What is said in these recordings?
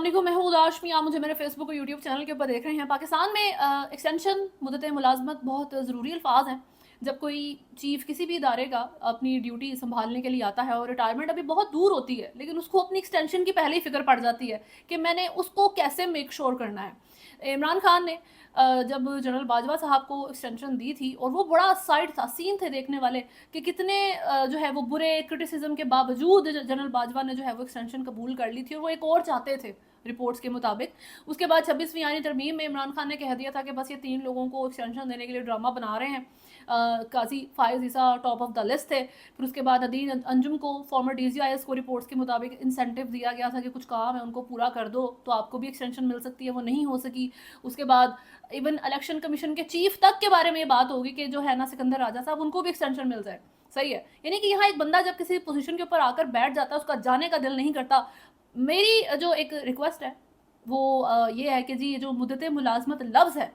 अस्सलामुअलैकुम, मैं हूँ उदा हाशमी। आप मुझे मेरे फेसबुक और यूट्यूब चैनल के ऊपर देख रहे हैं। पाकिस्तान में एक्सटेंशन मुद्दत मुलाजमत बहुत ज़रूरी अल्फाज हैं। जब कोई चीफ़ किसी भी इदारे का अपनी ड्यूटी संभालने के लिए आता है और रिटायरमेंट अभी बहुत दूर होती है, लेकिन उसको अपनी एक्सटेंशन की पहले ही फ़िक्र पड़ जाती है कि मैंने उसको कैसे मेक श्योर करना है। इमरान खान ने जब जनरल बाजवा साहब को एक्सटेंशन दी थी, और वो बड़ा साइड था, सीन थे देखने वाले कि कितने जो है वो बुरे क्रिटिसिज्म के बावजूद जनरल बाजवा ने जो है वो एक्सटेंशन कबूल कर ली थी, और वो एक और चाहते थे रिपोर्ट्स के मुताबिक। उसके बाद 26वीं आईनी तरमीम में इमरान खान ने कह दिया था कि बस ये 3 लोगों को एक्सटेंशन देने के लिए ड्रामा बना रहे हैं। काजी फायज ईसा टॉप ऑफ द लिस्ट थे। फिर उसके बाद अदीन अंजुम को, फॉर्मर DGIS को रिपोर्ट्स के मुताबिक इंसेंटिव दिया गया था कि कुछ काम है उनको पूरा कर दो तो आपको भी एक्सटेंशन मिल सकती है, वो नहीं हो सकी। उसके बाद इवन इलेक्शन कमीशन के चीफ तक के बारे में ये बात होगी कि जो है ना सिकंदर राजा साहब, उनको भी एक्सटेंशन मिल जाए। सही है, यानी कि यहाँ एक बंदा जब किसी पोजीशन के ऊपर आकर बैठ जाता है, उसका जाने का दिल नहीं करता। मेरी जो एक रिक्वेस्ट है वो ये है कि जी ये जो मुद्दत मुलाजमत लफ्ज़ है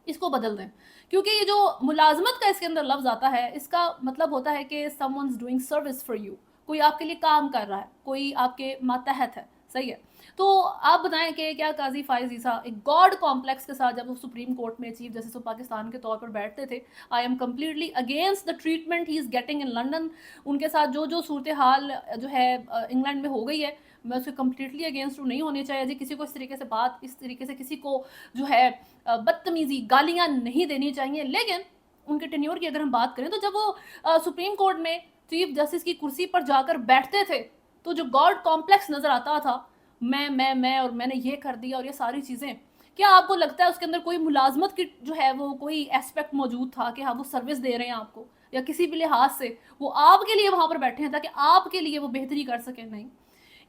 इसको बदल दें, क्योंकि ये जो मुलाजमत का इसके अंदर लफ्ज़ आता है, इसका मतलब होता है कि someone's doing service for you, कोई आपके लिए काम कर रहा है, कोई आपके मातहत है। सही है, तो आप बताएं कि क्या काजी फायज ईसा एक गॉड कॉम्प्लेक्स के साथ जब वो सुप्रीम कोर्ट में चीफ जस्टिस ऑफ पाकिस्तान के तौर पर बैठते थे, I am completely against the treatment he is getting in London. उनके साथ जो जो सूरत हाल जो है इंग्लैंड में हो गई है, मैं उसके कम्प्लीटली अगेंस्ट हूँ। नहीं होनी चाहिए जी, किसी को इस तरीके से बात, इस तरीके से किसी को जो है बदतमीजी गालियाँ नहीं देनी चाहिए। लेकिन उनके टेन्योर की अगर हम बात करें, तो जब वो सुप्रीम कोर्ट में चीफ जस्टिस की कुर्सी पर जाकर बैठते थे, तो जो गॉड कॉम्प्लेक्स नज़र आता था, मैं और मैंने ये कर दिया और ये सारी चीज़ें, क्या आपको लगता है उसके अंदर कोई मुलाजमत की जो है वो कोई एस्पेक्ट मौजूद था कि हाँ वो सर्विस दे रहे हैं आपको, या किसी भी लिहाज से वो आपके लिए वहाँ पर बैठे हैं ताकि आपके लिए वो बेहतरी कर सकें? नहीं।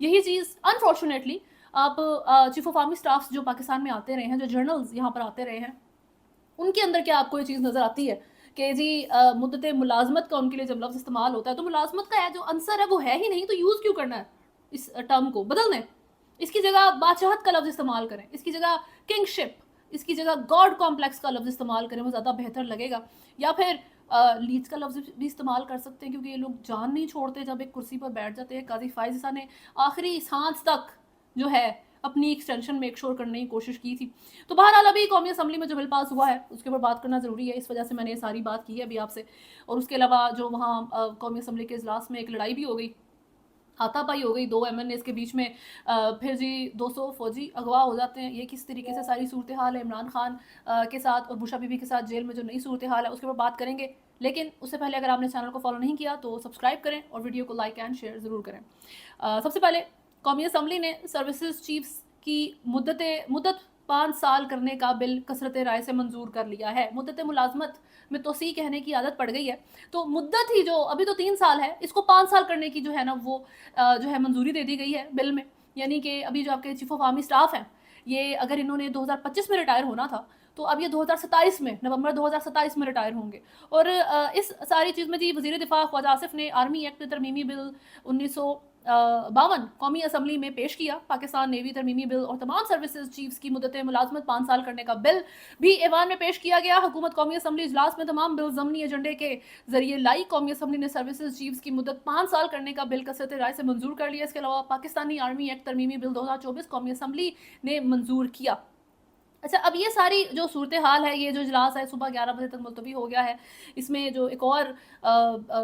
यही चीज़ अनफॉर्चुनेटली आप चीफ ऑफ आर्मी स्टाफ्स जो पाकिस्तान में आते रहे हैं, जो जर्नल्स यहाँ पर आते रहे हैं, उनके अंदर क्या आपको ये चीज़ नज़र आती है कि जी मुद्दत मुलाजमत का उनके लिए जब लफ्ज़ इस्तेमाल होता है, तो मुलाजमत का है जो आंसर है वो है ही नहीं, तो यूज़ क्यों करना है? इस टर्म को बदल दें। इसकी जगह बादशाहत का लफ्ज़ इस्तेमाल करें, इसकी जगह किंगशिप, इसकी जगह गॉड कॉम्प्लेक्स का लफ्ज़ इस्तेमाल करें, वो ज़्यादा बेहतर लगेगा। या फिर लीच का लफ्ज़ भी इस्तेमाल कर सकते हैं, क्योंकि ये लोग जान नहीं छोड़ते जब एक कुर्सी पर बैठ जाते हैं। काजी फायज़ ईसा ने आखिरी सांस तक जो है अपनी एक्सटेंशन मेक श्योर करने की कोशिश की थी। तो बहरहाल अभी कौमी असम्बली में जो बिल पास हुआ है उसके ऊपर बात करना ज़रूरी है, इस वजह से मैंने ये सारी बात की है अभी आपसे। और उसके अलावा जो वहाँ कौमी असम्बली के इजलास में एक लड़ाई भी हो गई, हाथापाई हो गई 2 MNAs के बीच में। फिर जी 200 फौजी अगवा हो जाते हैं। ये किस तरीके से सारी सूरत हाल है इमरान खान के साथ और बुशा बीबी के साथ जेल में जो नई सूरत हाल है उसके ऊपर बात करेंगे। लेकिन उससे पहले अगर आपने चैनल को फॉलो नहीं किया तो सब्सक्राइब करें और वीडियो को लाइक एंड शेयर ज़रूर करें। सबसे पहले कौमी असम्बली ने सर्विसेज चीफ्स की मुद्दत 5 साल करने का बिल कसरत राय से मंजूर कर लिया है। मुद्दत मुलाजमत में तोसी कहने की आदत पड़ गई है, तो मुद्दत ही जो अभी तो 3 साल है, इसको 5 साल करने की जो है ना वो जो है मंजूरी दे दी गई है बिल में। यानी कि अभी जो आपके चीफ ऑफ आर्मी स्टाफ हैं, ये अगर इन्होंने 2025 में रिटायर होना था, तो अब ये 2027 में, नवंबर 2027 में रिटायर होंगे। और इस सारी चीज़ में जी वज़ीर दिफा ख्वाजा आसिफ ने आर्मी एक्ट तरमीमी बिल 1952 कौमी असम्बली में पेश किया। पाकिस्तान नेवी तरमीमी बिल और तमाम सर्विसेज चीफ्स की मुद्दत मुलाजमत 5 साल करने का बिल भी ऐवान में पेश किया गया। हुकूमत कौमी असम्बली इजलास में तमाम बिल ज़मनी एजेंडे के जरिए लाई। कौमी असम्बली ने सर्विसेज चीफ्स की मुद्दत 5 साल करने का बिल कसरत राय से मंजूर कर लिया। इसके अलावा पाकिस्तानी आर्मी एक्ट तरमीमी बिल 2024 कौमी असम्बली ने मंजूर किया। अच्छा, अब ये सारी जो सूरत हाल है, ये जो इजलास है सुबह 11 बजे तक मुलतवी हो गया है। इसमें जो एक और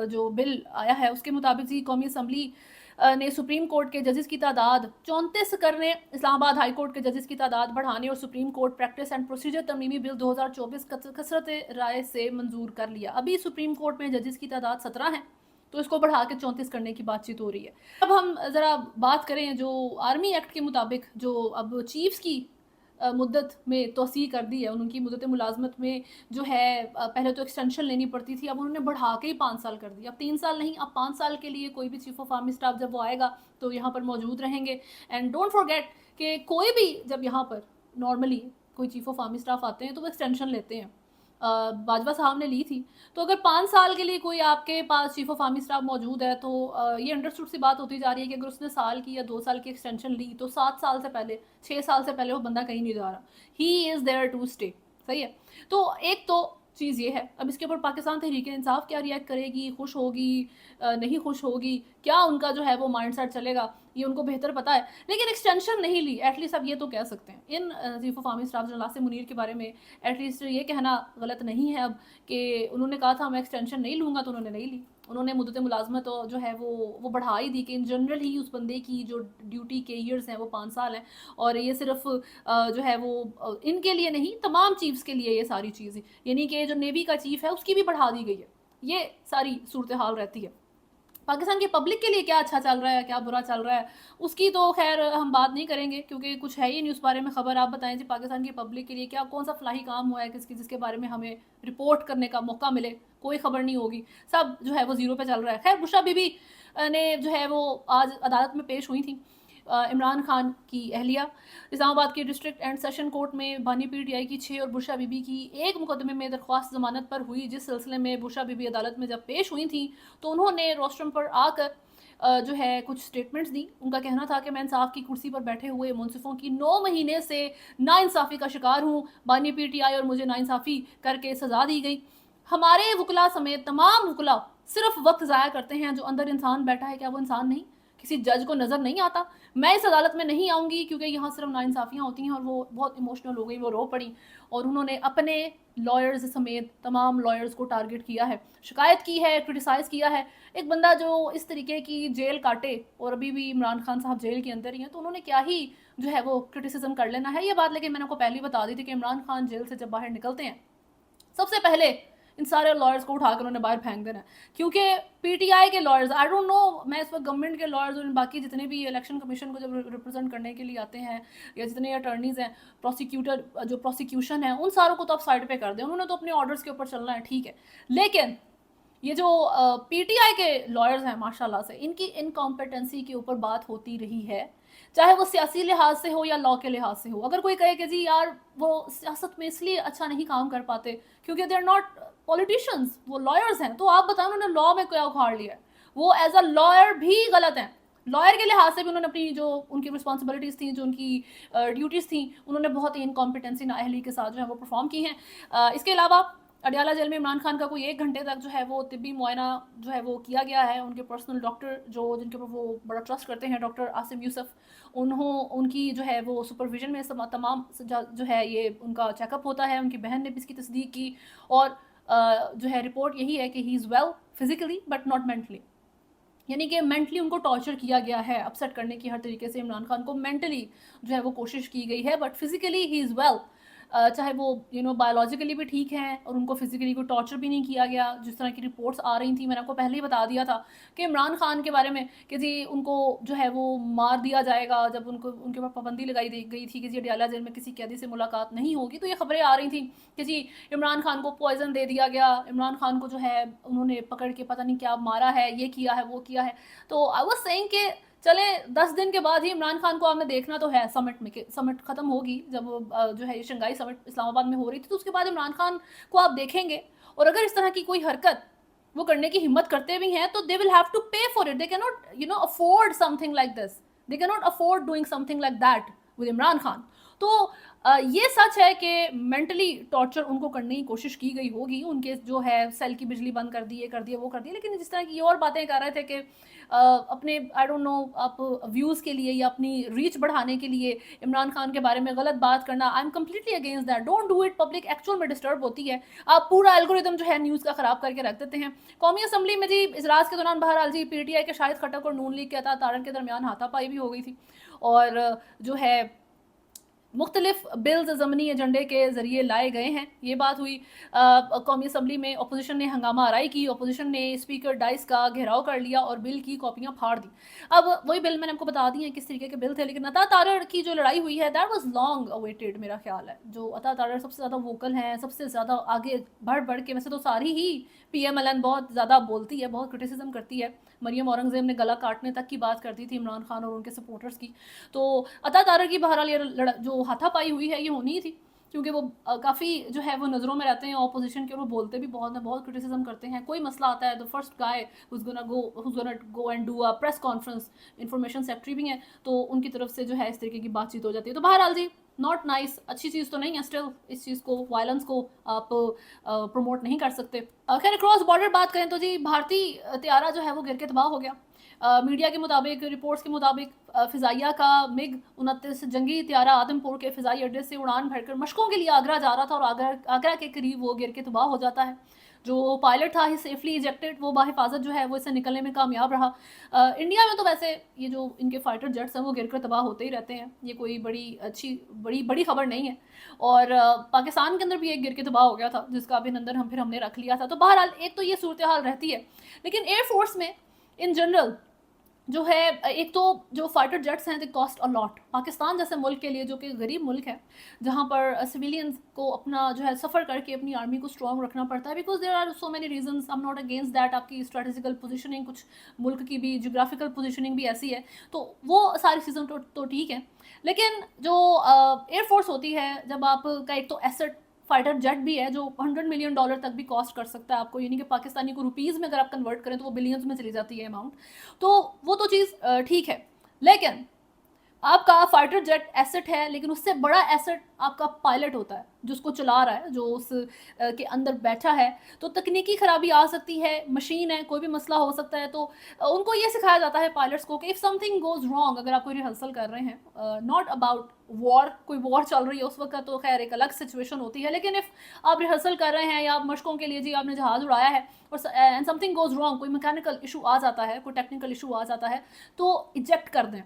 जो बिल आया है उसके मुताबिक जी कौमी असम्बली ने सुप्रीम कोर्ट के जजेस की तादाद 34 करने, इस्लामाबाद हाई कोर्ट के जजेस की तादाद बढ़ाने और Supreme Court practice and procedure तरमीमी बिल 2024 कसरत राय से मंजूर कर लिया। अभी सुप्रीम कोर्ट में जजेस की तादाद 17 है, तो इसको बढ़ा के 34 करने की बातचीत हो रही है। अब हम ज़रा बात करें जो आर्मी एक्ट के मुताबिक जो अब चीफ्स की मुद्दत में तोसी कर दी है, उनकी मुद्दत मुलाजमत में जो है पहले तो एक्सटेंशन लेनी पड़ती थी, अब उन्होंने बढ़ा के ही 5 साल कर दिया। अब 3 साल नहीं, अब 5 साल के लिए कोई भी चीफ ऑफ आर्मी स्टाफ जब वो आएगा तो यहाँ पर मौजूद रहेंगे। एंड डोंट फॉरगेट कि कोई भी जब यहाँ पर नॉर्मली कोई चीफ ऑफ आर्मी स्टाफ आते हैं तो वो एक्सटेंशन लेते हैं। बाजवा साहब ने ली थी, तो अगर 5 साल के लिए कोई आपके पास चीफ ऑफ आर्मी स्टाफ मौजूद है तो ये अंडरस्टूड सी बात होती जा रही है कि अगर उसने साल की या 2 साल की एक्सटेंशन ली तो 7 साल से पहले, 6 साल से पहले वो बंदा कहीं नहीं जा रहा, he is there to stay. सही है, तो एक तो चीज़ ये है। अब इसके ऊपर पाकिस्तान तहरीक-ए-इंसाफ क्या रिएक्ट करेगी, खुश होगी, नहीं खुश होगी, क्या उनका जो है वो माइंडसेट चलेगा, ये उनको बेहतर पता है। लेकिन एक्सटेंशन नहीं ली, एटलीस्ट अब ये तो कह सकते हैं। In chief of army staff general Asim Munir के बारे में एटलीस्ट ये कहना गलत नहीं है अब कि उन्होंने कहा था मैं एक्सटेंशन नहीं लूँगा, तो उन्होंने नहीं ली। उन्होंने मुद्दत मुलाजमत जो है वो बढ़ा ही दी कि इन जनरल ही उस बंदे की जो ड्यूटी के ईयर्स हैं वो 5 साल हैं, और ये सिर्फ जो है वो इनके लिए नहीं, तमाम चीफ्स के लिए ये सारी चीज़ें, यानी कि जो नेवी का चीफ है उसकी भी बढ़ा दी गई है। ये सारी सूरत हाल रहती है। पाकिस्तान की पब्लिक के लिए क्या अच्छा चल रहा है, क्या बुरा चल रहा है, उसकी तो खैर हम बात नहीं करेंगे, क्योंकि कुछ है ही नहीं उस बारे में खबर। आप बताएं जी, पाकिस्तान की पब्लिक के लिए क्या, कौन सा फलाही काम हुआ है किसकी, जिसके बारे में हमें रिपोर्ट करने का मौका मिले? कोई खबर नहीं होगी, सब जो है वो ज़ीरो पे चल रहा है। खैर, बुशरा बीबी ने जो है वो आज अदालत में पेश हुई थी। इमरान खान की अहलिया इस्लामाबाद के डिस्ट्रिक्ट एंड सेशन कोर्ट में बानी पीटीआई की 6 और बुशरा बीबी की एक मुकदमे में दरख्वास्त ज़मानत पर हुई, जिस सिलसिले में बुशरा बीबी अदालत में जब पेश हुई थी तो उन्होंने रोस्ट्रम पर आकर जो है कुछ स्टेटमेंट्स दी। उनका कहना था कि मैं इंसाफ की कुर्सी पर बैठे हुए मुंसिफों की 9 महीने से नाइंसाफ़ी का शिकार हूँ, बानी पीटीआई और मुझे नाइंसाफ़ी करके सज़ा दी गई। हमारे वकला समेत तमाम वकला सिर्फ वक्त ज़ाया करते हैं, जो अंदर इंसान बैठा है क्या वो इंसान नहीं? किसी जज को नज़र नहीं आता? मैं इस अदालत में नहीं आऊँगी क्योंकि यहाँ सिर्फ नाइंसाफ़ियाँ होती हैं। और वो बहुत इमोशनल हो गई, वो रो पड़ी और उन्होंने अपने लॉयर्स समेत तमाम लॉयर्स को टारगेट किया है, शिकायत की है, क्रिटिसाइज़ किया है। एक बंदा जो इस तरीके की जेल काटे, और अभी भी इमरान खान साहब जेल के अंदर ही हैं, तो उन्होंने क्या ही जो है वो क्रिटिसिज्म कर लेना है ये बात। लेकिन मैंने आपको पहले ही बता दी थी कि इमरान खान जेल से जब बाहर निकलते हैं, सबसे पहले इन सारे लॉयर्स को उठाकर उन्होंने बाहर फेंक देना है, क्योंकि पीटीआई के लॉयर्स, आई डोंट नो, मैं इस वक्त गवर्नमेंट के लॉयर्स और बाकी जितने भी इलेक्शन कमीशन को जब रिप्रेजेंट करने के लिए आते हैं, या जितने अटर्नीज़ हैं, प्रोसिक्यूटर, जो प्रोसिक्यूशन है, उन सारों को तो आप साइड पे कर दें, उन्होंने तो अपने ऑर्डर्स के ऊपर चलना है, ठीक है। लेकिन ये जो पीटीआई के लॉयर्स हैं, माशाल्लाह से इनकी इनकॉम्पिटेंसी के ऊपर बात होती रही है, चाहे वो सियासी लिहाज से हो या लॉ के लिहाज से हो। अगर कोई कहे कि जी यार वो सियासत में इसलिए अच्छा नहीं काम कर पाते क्योंकि दे आर नॉट पॉलिटिशियंस, वो लॉयर्स हैं, तो आप बताओ उन्होंने लॉ में क्या उखाड़ लिया है? वो एज अ लॉयर भी गलत हैं। लॉयर के लिहाज से भी उन्होंने अपनी जो उनकी रिस्पॉन्सिबिलिटीज़ थी, जो उनकी ड्यूटीज़ थी, उन्होंने बहुत ही इनकॉम्पिटेंसी नाअहली के साथ जो है वो परफॉर्म की हैं। इसके अलावा अडियाला जेल में इमरान खान का कोई 1 घंटे तक जो है वो तिब्बी मुआयना जो है वो किया गया है। उनके पर्सनल डॉक्टर जो जिनके ऊपर वो बड़ा ट्रस्ट करते हैं, डॉक्टर आसिम यूसुफ, उनकी जो है वो सुपरविजन में तमाम जो है ये उनका चेकअप होता है। उनकी बहन ने भी इसकी तस्दीक की, और जो है रिपोर्ट यही है कि he is well physically but not mentally, यानी कि मेंटली उनको टॉर्चर किया गया है, अपसेट करने की हर तरीके से इमरान खान को मेंटली जो है वो कोशिश की गई है, but physically he is well. चाहे वो बायोलॉजिकली भी ठीक हैं और उनको फिजिकली कोई टॉर्चर भी नहीं किया गया, जिस तरह की रिपोर्ट्स आ रही थी। मैंने आपको पहले ही बता दिया था कि इमरान खान के बारे में कि जी उनको जो है वो मार दिया जाएगा, जब उनके ऊपर पाबंदी लगाई गई थी कि जी अडियाला जेल में किसी कैदी से मुलाकात नहीं होगी, तो ये खबरें आ रही थी कि जी इमरान खान को पॉइजन दे दिया गया, इमरान खान को जो है उन्होंने पकड़ के पता नहीं क्या मारा है, ये किया है, वो किया है। तो आई वाज सेइंग कि चले 10 दिन के बाद ही इमरान खान को आपने देखना तो है समिट में, कि समिट खत्म होगी, जब जो है ये शंघाई समिट इस्लामाबाद में हो रही थी, तो उसके बाद इमरान खान को आप देखेंगे। और अगर इस तरह की कोई हरकत वो करने की हिम्मत करते भी हैं, तो दे विल हैव टू पे for it. They can not afford something like this, they can not afford doing something like that with Imran Khan. तो ये सच है कि मेंटली टॉर्चर उनको करने की कोशिश की गई होगी, उनके जो है सेल की बिजली बंद कर दी है, कर दिया, वो कर दिया। लेकिन जिस तरह की और बातें कर रहे थे कि अपने आई डोंट नो आप व्यूज़ के लिए या अपनी रीच बढ़ाने के लिए इमरान खान के बारे में गलत बात करना, I am completely against that. Don't do it. Public actual में डिस्टर्ब होती है, आप पूरा एल्गोरिदम जो है न्यूज़ का ख़राब करके रख देते हैं। कौमी असम्बली में जी इजलास के दौरान बहरहाल जी पीटीआई के शाहिद खट्टक और नून लीग के अता तारड़ के दरमियान हाथापाई भी हो गई थी, और जो है मुख्तलिफ बिल्स ज़मनी एजेंडे के ज़रिए लाए गए हैं, ये बात हुई। कौमी असम्बली में अपोजिशन ने हंगामा आराई की, अपोजिशन ने स्पीकर डाइस का घेराव कर लिया और बिल की कॉपियाँ फाड़ दी। अब वही बिल मैंने आपको बता दी हैं किस तरीके के बिल थे, लेकिन अता तारड़ की जो लड़ाई हुई है दैट वाज लॉन्ग अवेटेड। मेरा ख्याल है जो अता तारड़ सबसे ज़्यादा वोकल हैं, सबसे ज़्यादा आगे बढ़ के, वैसे तो सारी ही PMLN बहुत ज़्यादा बोलती है, बहुत क्रिटिसिज्म करती है। मरियम औरंगज़ेब ने गला काटने तक की बात करती थी इमरान खान और उनके सपोर्टर्स की। तो अता तारड़ की बहरहाल ये जो हाथापाई हुई है ये होनी ही थी, क्योंकि वो काफ़ी जो है वो नज़रों में रहते हैं ऑपोजिशन के, वो बोलते भी बहुत हैं, बहुत क्रिटिसिज्म करते हैं। कोई मसला आता है the first guy who's gonna go and do a press conference, information secretary भी हैं, तो उनकी तरफ से जो है इस तरीके की बातचीत हो जाती है। तो बहरहाल जी नॉट नाइस, अच्छी चीज़ तो नहीं है। स्टिल इस चीज़ को, वायलेंस को आप प्रमोट नहीं कर सकते। खैर क्रॉस बॉर्डर बात करें तो जी भारतीय त्यारा जो है वो गिर के तबाह हो गया। मीडिया के मुताबिक, रिपोर्ट्स के मुताबिक फ़िज़ाइया का मिग 29 जंगी त्यारा आदमपुर के फ़िज़ाई अड्डे से उड़ान भरकर मशकों के लिए आगरा जा रहा था और आगरा के करीब वो गिर के तबाह हो जाता है। जो पायलट था ही सेफली इजेक्टेड, वो बाहिफाजत जो है वो इससे निकलने में कामयाब रहा। इंडिया में तो वैसे ये जो इनके फाइटर जेट्स हैं वो गिरकर तबाह होते ही रहते हैं, ये कोई बड़ी अच्छी बड़ी खबर नहीं है। और पाकिस्तान के अंदर भी एक गिर के तबाह हो गया था जिसका अभिनंदन हमने रख लिया था। तो बहरहाल एक तो ये सूरत हाल रहती है, लेकिन एयरफोर्स में इन जनरल जो है, एक तो जो फाइटर जेट्स हैं दे कॉस्ट अ लॉट। पाकिस्तान जैसे मुल्क के लिए, जो कि गरीब मुल्क है, जहाँ पर सिविलियंस को अपना जो है सफ़र करके अपनी आर्मी को स्ट्रॉन्ग रखना पड़ता है, because there are so many reasons. I am not against that. आपकी स्ट्रेटेजिकल पोजीशनिंग, कुछ मुल्क की भी जियोग्राफिकल पोजीशनिंग भी ऐसी है, तो वो सारी चीज़ें तो ठीक है। लेकिन जो एयरफोर्स होती है, जब आपका एक तो एसेट फाइटर जेट भी है जो $100 मिलियन तक भी कॉस्ट कर सकता है आपको, यानी कि पाकिस्तानी को रुपीज़ में अगर आप कन्वर्ट करें तो वो बिलियंस में चली जाती है अमाउंट। तो वो तो चीज़ ठीक है, लेकिन आपका फाइटर जेट एसेट है, लेकिन उससे बड़ा एसेट आपका पायलट होता है जो उसको चला रहा है, जो उस के अंदर बैठा है। तो तकनीकी खराबी आ सकती है, मशीन है, कोई भी मसला हो सकता है। तो उनको ये सिखाया जाता है पायलट्स को कि इफ़ समथिंग गोज़ रॉन्ग, अगर आप कोई रिहर्सल कर रहे हैं, नॉट अबाउट वॉर, कोई वॉर चल रही है उस वक्त तो खैर एक अलग सिचुएशन होती है, लेकिन इफ़ आप रिहर्सल कर रहे हैं या आप मशकों के लिए जी आपने जहाज़ उड़ाया है और एंड समथिंग गोज़ रॉन्ग, कोई मैकेनिकल इशू आ जाता है, कोई टेक्निकल इशू आ जाता है, तो इजेक्ट कर दें।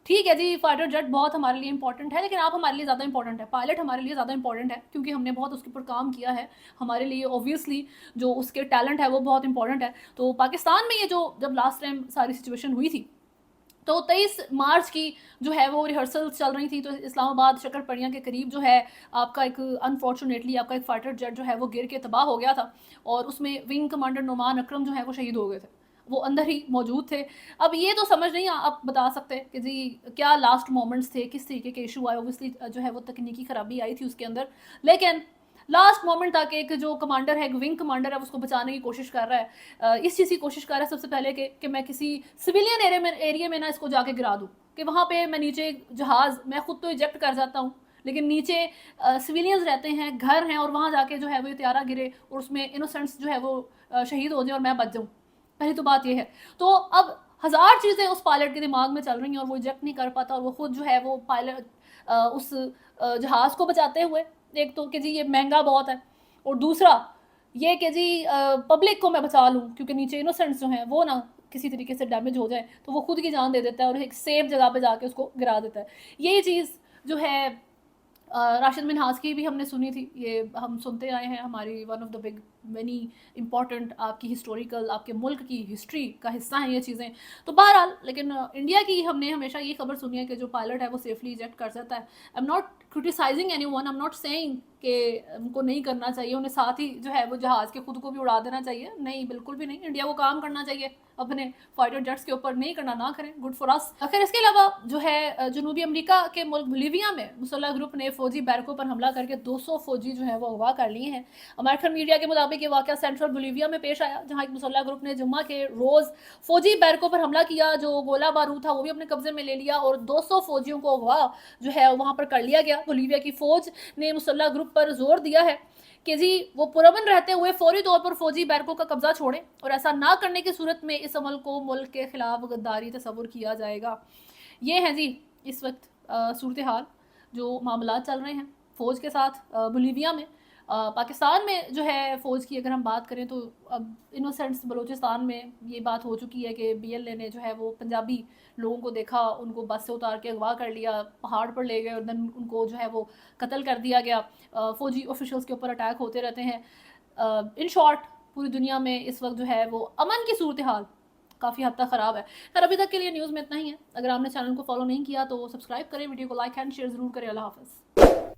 ठीक है जी, फाइटर जेट बहुत हमारे लिए इंपॉर्टेंट है, लेकिन आप हमारे लिए ज़्यादा इंपॉर्टेंट है, पायलट हमारे लिए ज़्यादा इंपॉर्टेंट है, क्योंकि हमने बहुत उसके ऊपर काम किया है। हमारे लिए ऑब्वियसली जो उसके टैलेंट है वो बहुत इंपॉर्टेंट है। तो पाकिस्तान में ये जो जब लास्ट टाइम सारी सिचुएशन हुई थी, तो 23 मार्च की जो है वो रिहर्सल चल रही थी, तो इस्लामाबाद शक्करपड़िया के करीब जो है आपका एक अनफॉर्चुनेटली आपका एक फाइटर जेट जो है वो गिर के तबाह हो गया था, और उसमें विंग कमांडर नोमान अकरम जो है वो शहीद हो गए थे, वो अंदर ही मौजूद थे। अब ये तो समझ नहीं आप बता सकते कि जी क्या लास्ट मोमेंट्स थे, किस तरीके के इशू आए। ऑब्वियसली जो है वो तकनीकी खराबी आई थी उसके अंदर, लेकिन लास्ट मोमेंट तक एक जो कमांडर है, विंग कमांडर है, उसको बचाने की कोशिश कर रहा है। इस चीज़ की कोशिश कर रहा है सबसे पहले कि मैं किसी सिविलियन एरिया में ना इसको जाके गिरा दूँ, कि वहाँ पे मैं नीचे जहाज़, मैं खुद तो इजेक्ट कर जाता हूँ, लेकिन नीचे सिविलियंस रहते हैं, घर हैं, और वहाँ जाके जो है वो त्यारा गिरे और उसमें इनोसेंट्स जो है वो शहीद हो जाए और मैं बच जाऊँ। पहली तो बात ये है। तो अब हज़ार चीज़ें उस पायलट के दिमाग में चल रही हैं और वो इजेक्ट नहीं कर पाता, और वो खुद जो है वो पायलट उस जहाज़ को बचाते हुए, एक तो कि जी ये महंगा बहुत है, और दूसरा ये कि जी पब्लिक को मैं बचा लूँ, क्योंकि नीचे इनोसेंट्स जो हैं वो ना किसी तरीके से डैमेज हो जाए, तो वो खुद की जान दे देता है और एक सेफ जगह पे जाके उसको गिरा देता है। यही चीज़ जो है राशिद मिन्हाज की भी हमने सुनी थी, ये हम सुनते आए हैं, हमारी one of the big very important आपकी हिस्टोरिकल, आपके मुल्क की हिस्ट्री का हिस्सा हैं ये चीज़ें। तो बहरहाल, लेकिन इंडिया की हमने हमेशा ये खबर सुनी है कि जो पायलट है वो सेफली इजेक्ट कर सकता है। I am not criticising anyone, I am not saying कि उनको नहीं करना चाहिए, उन्हें साथ ही जो है वो जहाज़ के खुद को भी उड़ा देना चाहिए, नहीं बिल्कुल भी नहीं। इंडिया को काम करना चाहिए अपने फाइटर जेट्स के ऊपर, नहीं करना ना करें, गुड फॉर अस। फिर इसके अलावा जो है जनूबी अमेरिका के मुल्क बोलीविया में मुसल्लह ग्रुप ने फौजी बैरकों पर हमला करके 200 फौजी जो है वो अगवा कर लिए हैं। अमेरिकन मीडिया के मुताबिक ये वाक़या सेंट्रल बोलीविया में पेश आया, जहाँ एक मुसल्लह ग्रुप ने जुम्मा के रोज़ फौजी बैरकों पर हमला किया, जो गोला बारूद था वो भी अपने कब्जे में ले लिया, और 200 फौजियों को अगवा जो है वहाँ पर कर लिया गया। बोलीविया की फ़ौज ने मुसल्लह ग्रुप पर जोर दिया है कि जी वो पुरअमन रहते हुए फौरी तौर पर फौजी बैरकों का कब्जा छोड़ें, और ऐसा ना करने की सूरत में इस अमल को मुल्क के खिलाफ गद्दारी तस्वुर किया जाएगा। ये है जी इस वक्त सूरत हाल, जो मामला चल रहे हैं फ़ौज के साथ बोलीविया में। पाकिस्तान में जो है फ़ौज की अगर हम बात करें तो अब इनोसेंट्स बलूचिस्तान में ये बात हो चुकी है कि BLA ने जो है वो पंजाबी लोगों को देखा, उनको बस से उतार के अगवा कर लिया, पहाड़ पर ले गए और देन उनको जो है वो कत्ल कर दिया गया। फ़ौजी ऑफिशियल्स के ऊपर अटैक होते रहते हैं। इन शॉर्ट पूरी दुनिया में इस वक्त जो है वो अमन की सूरत हाल काफ़ी हद तक ख़राब है। खैर अभी तक के लिए न्यूज़ में इतना ही है। अगर आपने चैनल को फॉलो नहीं किया तो सब्सक्राइब करें, वीडियो को लाइक एंड शेयर ज़रूर करें। अल्लाह हाफ़िज़।